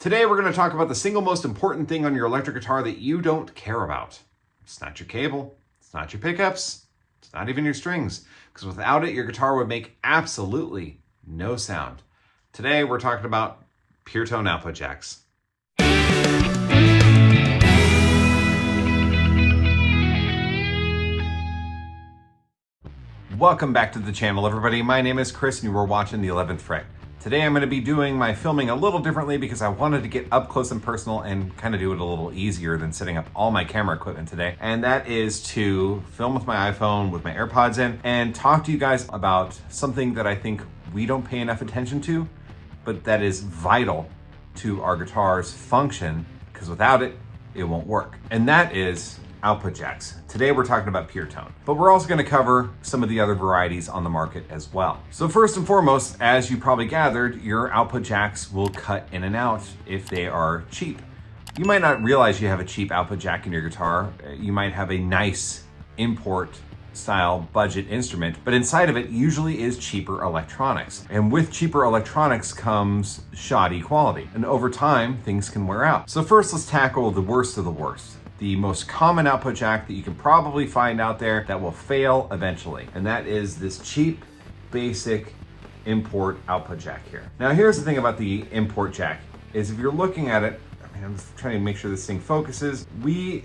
Today we're going to talk about the single most important thing on your electric guitar that you don't care about. It's not your cable, it's not your pickups, it's not even your strings, because without it your guitar would make absolutely no sound. Today we're talking about pure tone output jacks. Welcome back to the channel, everybody. My name is Chris and you are watching the 11th Fret. Today I'm going to be doing my filming a little differently because I wanted to get up close and personal and kind of do it a little easier than setting up all my camera equipment today. And that is to film with my iPhone with my AirPods in and talk to you guys about something that I think we don't pay enough attention to, but that is vital to our guitar's function, because without it, it won't work. And that is output jacks. Today we're talking about pure tone, but we're also going to cover some of the other varieties on the market as well. So first and foremost, as you probably gathered, your output jacks will cut in and out if they are cheap. You might not realize you have a cheap output jack in your guitar. You might have a nice import style budget instrument, but inside of it usually is cheaper electronics. And with cheaper electronics comes shoddy quality. And over time, things can wear out. So first, let's tackle the worst of the worst. The most common output jack that you can probably find out there that will fail eventually. And that is this cheap, basic import output jack here. Now here's the thing about the import jack, is if you're looking at it, I'm just trying to make sure this thing focuses. We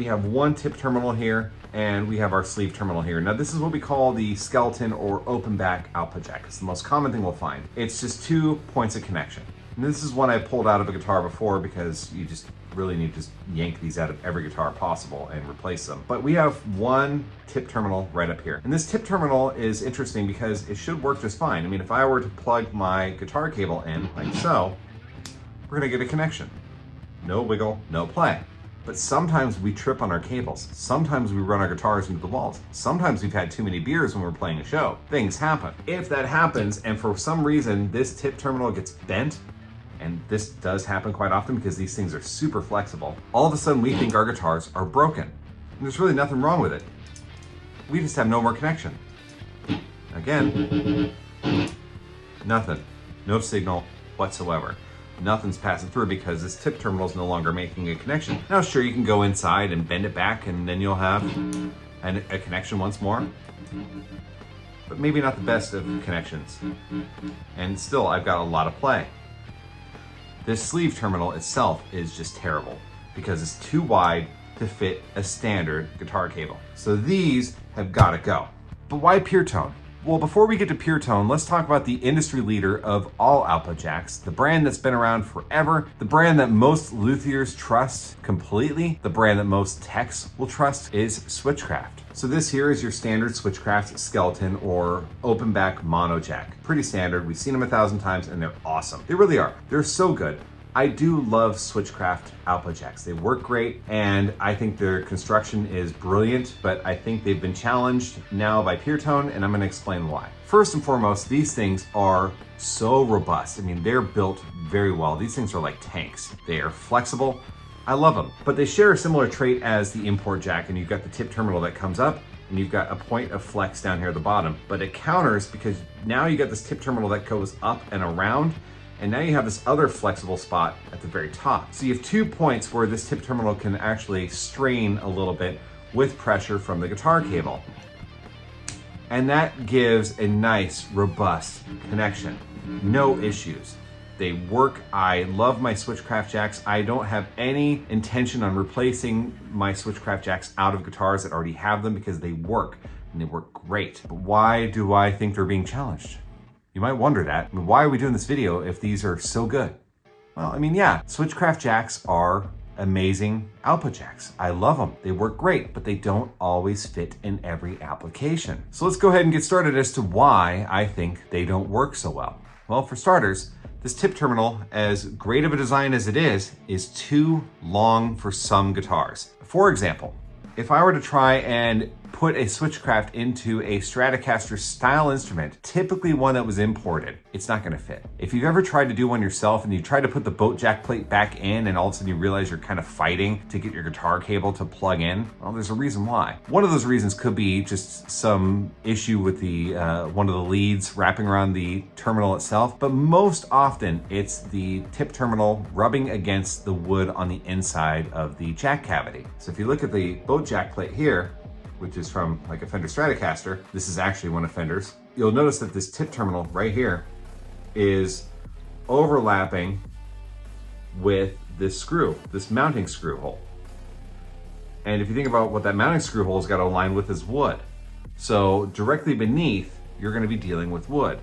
have one tip terminal here and we have our sleeve terminal here. Now this is what we call the skeleton or open back output jack. It's the most common thing we'll find. It's just 2 points of connection. And this is one I pulled out of a guitar before because you just really need to just yank these out of every guitar possible and replace them. But we have one tip terminal right up here. And this tip terminal is interesting because it should work just fine. I mean, if I were to plug my guitar cable in like so, we're gonna get a connection. No wiggle, no play. But sometimes we trip on our cables. Sometimes we run our guitars into the walls. Sometimes we've had too many beers when we're playing a show. Things happen. If that happens and for some reason this tip terminal gets bent, and this does happen quite often because these things are super flexible, all of a sudden we think our guitars are broken. And there's really nothing wrong with it. We just have no more connection. Again, nothing. No signal whatsoever. Nothing's passing through because this tip terminal is no longer making a connection. Now sure, you can go inside and bend it back and then you'll have a connection once more. But maybe not the best of connections. And still, I've got a lot of play. This sleeve terminal itself is just terrible because it's too wide to fit a standard guitar cable. So these have got to go. But why pure tone? Well, before we get to pure tone, let's talk about the industry leader of all output jacks, the brand that's been around forever, the brand that most luthiers trust completely, the brand that most techs will trust is Switchcraft. So this here is your standard Switchcraft skeleton or open back mono jack. Pretty standard, we've seen them 1,000 times and they're awesome. They really are. They're so good. I do love Switchcraft output jacks. They work great and I think their construction is brilliant, but I think they've been challenged now by pure tone and I'm gonna explain why. First and foremost, these things are so robust. I mean, they're built very well. These things are like tanks. They are flexible. I love them, but they share a similar trait as the import jack, and you've got the tip terminal that comes up and you've got a point of flex down here at the bottom, but it counters because now you got this tip terminal that goes up and around, and now you have this other flexible spot at the very top. So you have 2 points where this tip terminal can actually strain a little bit with pressure from the guitar cable. And that gives a nice, robust connection. No issues. They work. I love my Switchcraft jacks. I don't have any intention on replacing my Switchcraft jacks out of guitars that already have them because they work and they work great. But why do I think they're being challenged? You might wonder that. I mean, why are we doing this video if these are so good? Well, I mean, yeah, Switchcraft jacks are amazing output jacks. I love them. They work great, but they don't always fit in every application. So let's go ahead and get started as to why I think they don't work so well. Well, for starters, this tip terminal, as great of a design as it is too long for some guitars. For example, if I were to try and put a Switchcraft into a Stratocaster style instrument, typically one that was imported, it's not gonna fit. If you've ever tried to do one yourself and you try to put the boat jack plate back in and all of a sudden you realize you're kind of fighting to get your guitar cable to plug in, well, there's a reason why. One of those reasons could be just some issue with the one of the leads wrapping around the terminal itself, but most often it's the tip terminal rubbing against the wood on the inside of the jack cavity. So if you look at the boat jack plate here, which is from like a Fender Stratocaster, this is actually one of Fender's, you'll notice that this tip terminal right here is overlapping with this screw, this mounting screw hole. And if you think about what that mounting screw hole's got to align with is wood. So directly beneath, you're going to be dealing with wood.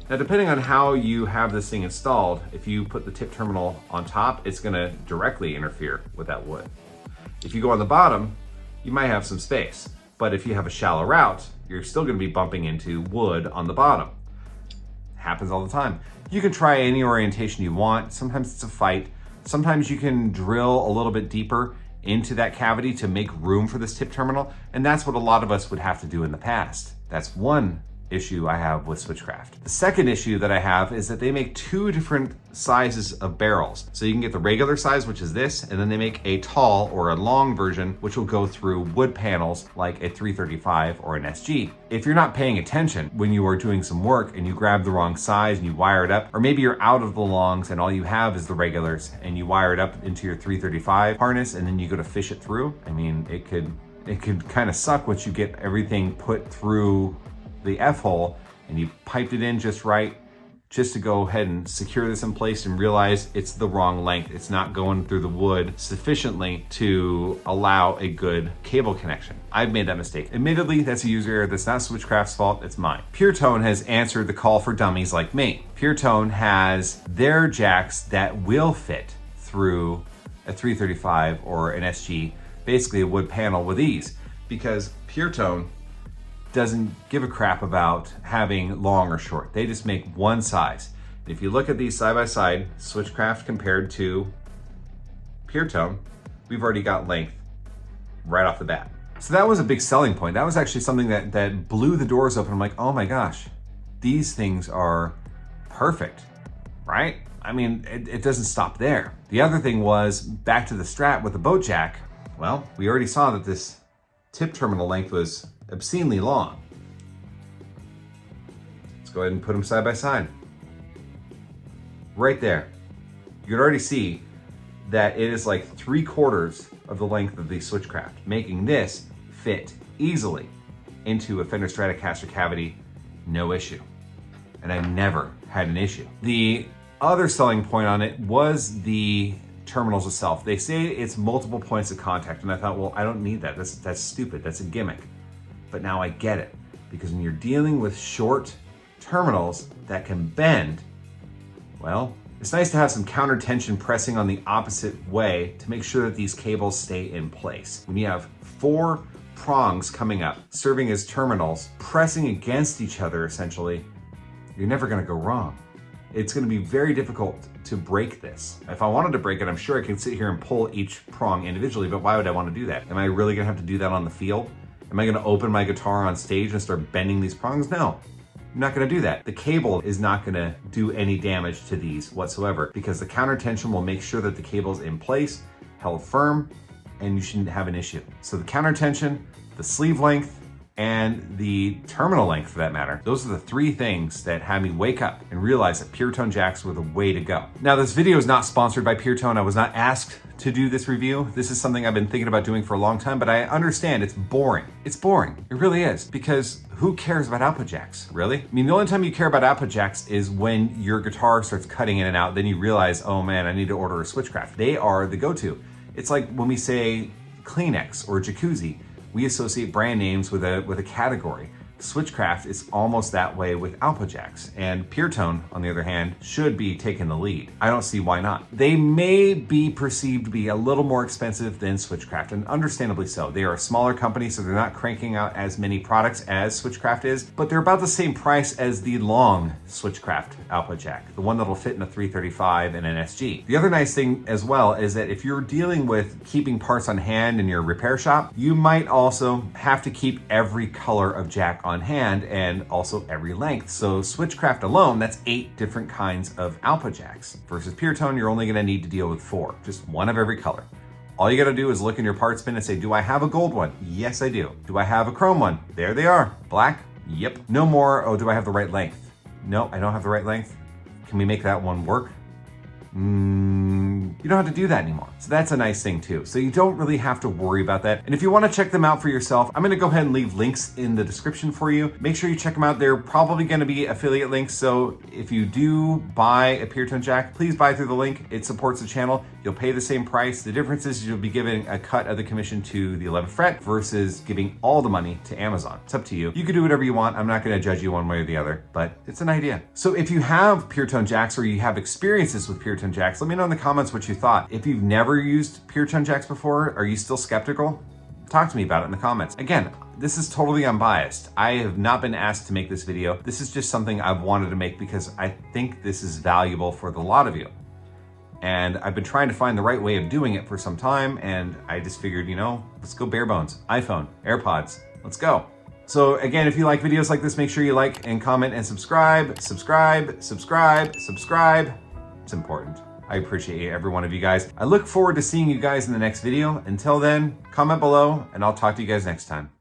Now, depending on how you have this thing installed, if you put the tip terminal on top, it's going to directly interfere with that wood. If you go on the bottom, you might have some space. But if you have a shallow route, you're still going to be bumping into wood on the bottom. Happens all the time. You can try any orientation you want. Sometimes it's a fight. Sometimes you can drill a little bit deeper into that cavity to make room for this tip terminal. And that's what a lot of us would have to do in the past. That's one issue I have with Switchcraft. The second issue that I have is that they make two different sizes of barrels. So you can get the regular size, which is this, and then they make a tall or a long version, which will go through wood panels like a 335 or an SG. If you're not paying attention when you are doing some work and you grab the wrong size and you wire it up, or maybe you're out of the longs and all you have is the regulars and you wire it up into your 335 harness and then you go to fish it through, I mean, it could kind of suck once you get everything put through the F-hole and you piped it in just right, just to go ahead and secure this in place and realize it's the wrong length. It's not going through the wood sufficiently to allow a good cable connection. I've made that mistake. Admittedly, that's a user error. That's not Switchcraft's fault, it's mine. Pure Tone has answered the call for dummies like me. Pure Tone has their jacks that will fit through a 335 or an SG, basically a wood panel with ease, because Pure Tone doesn't give a crap about having long or short. They just make one size. If you look at these side by side, Switchcraft compared to Pure Tone, we've already got length right off the bat. So that was a big selling point. That was actually something that blew the doors open. I'm like, oh my gosh, these things are perfect, right? I mean, it doesn't stop there. The other thing was, back to the Strat with the boat jack, well, we already saw that this tip terminal length was obscenely long. Let's go ahead and put them side by side. Right there. You can already see that it is like 3/4 of the length of the Switchcraft, making this fit easily into a Fender Stratocaster cavity, no issue. And I never had an issue. The other selling point on it was the terminals itself. They say it's multiple points of contact, and I thought, well, I don't need that. That's stupid. That's a gimmick. But now I get it, because when you're dealing with short terminals that can bend, well, it's nice to have some counter tension pressing on the opposite way to make sure that these cables stay in place. When you have 4 prongs coming up, serving as terminals, pressing against each other essentially, you're never gonna go wrong. It's gonna be very difficult to break this. If I wanted to break it, I'm sure I could sit here and pull each prong individually, but why would I wanna do that? Am I really gonna have to do that on the field? Am I gonna open my guitar on stage and start bending these prongs? No, I'm not gonna do that. The cable is not gonna do any damage to these whatsoever, because the counter tension will make sure that the cable's in place, held firm, and you shouldn't have an issue. So the counter tension, the sleeve length, and the terminal length for that matter, those are the 3 things that had me wake up and realize that Pure Tone jacks were the way to go. Now, this video is not sponsored by Pure Tone. I was not asked to do this review. This is something I've been thinking about doing for a long time, but I understand it's boring. It's boring, it really is, because who cares about output jacks, really? I mean, the only time you care about output jacks is when your guitar starts cutting in and out, then you realize, oh man, I need to order a Switchcraft. They are the go-to. It's like when we say Kleenex or Jacuzzi, we associate brand names with a category. Switchcraft is almost that way with output jacks, and PureTone, on the other hand, should be taking the lead. I don't see why not. They may be perceived to be a little more expensive than Switchcraft, and understandably so. They are a smaller company, so they're not cranking out as many products as Switchcraft is, but they're about the same price as the long Switchcraft output jack, the one that'll fit in a 335 and an SG. The other nice thing as well is that if you're dealing with keeping parts on hand in your repair shop, you might also have to keep every color of jack on hand and also every length. So Switchcraft alone, that's 8 different kinds of output jacks. Versus PureTone, you're only gonna need to deal with 4, just one of every color. All you gotta do is look in your parts bin and say, do I have a gold one? Yes, I do. Do I have a chrome one? There they are. Black? Yep. No more, oh, do I have the right length? No, I don't have the right length. Can we make that one work? You don't have to do that anymore. So that's a nice thing too. So you don't really have to worry about that. And if you want to check them out for yourself, I'm going to go ahead and leave links in the description for you. Make sure you check them out. They're probably going to be affiliate links. So if you do buy a PureTone jack, please buy through the link. It supports the channel. You'll pay the same price. The difference is you'll be giving a cut of the commission to the 11th fret versus giving all the money to Amazon. It's up to you. You can do whatever you want. I'm not going to judge you one way or the other, but it's an idea. So if you have PureTone jacks or you have experiences with PureTone jacks, let me know in the comments what you thought. If you've never used PureTone jacks before, are you still skeptical? Talk to me about it in the comments. Again, this is totally unbiased. I have not been asked to make this video. This is just something I've wanted to make because I think this is valuable for the lot of you. And I've been trying to find the right way of doing it for some time, and I just figured, you know, let's go bare bones. iPhone, AirPods, let's go. So again, if you like videos like this, make sure you like and comment and subscribe. It's important. I appreciate every one of you guys. I look forward to seeing you guys in the next video. Until then, comment below and I'll talk to you guys next time.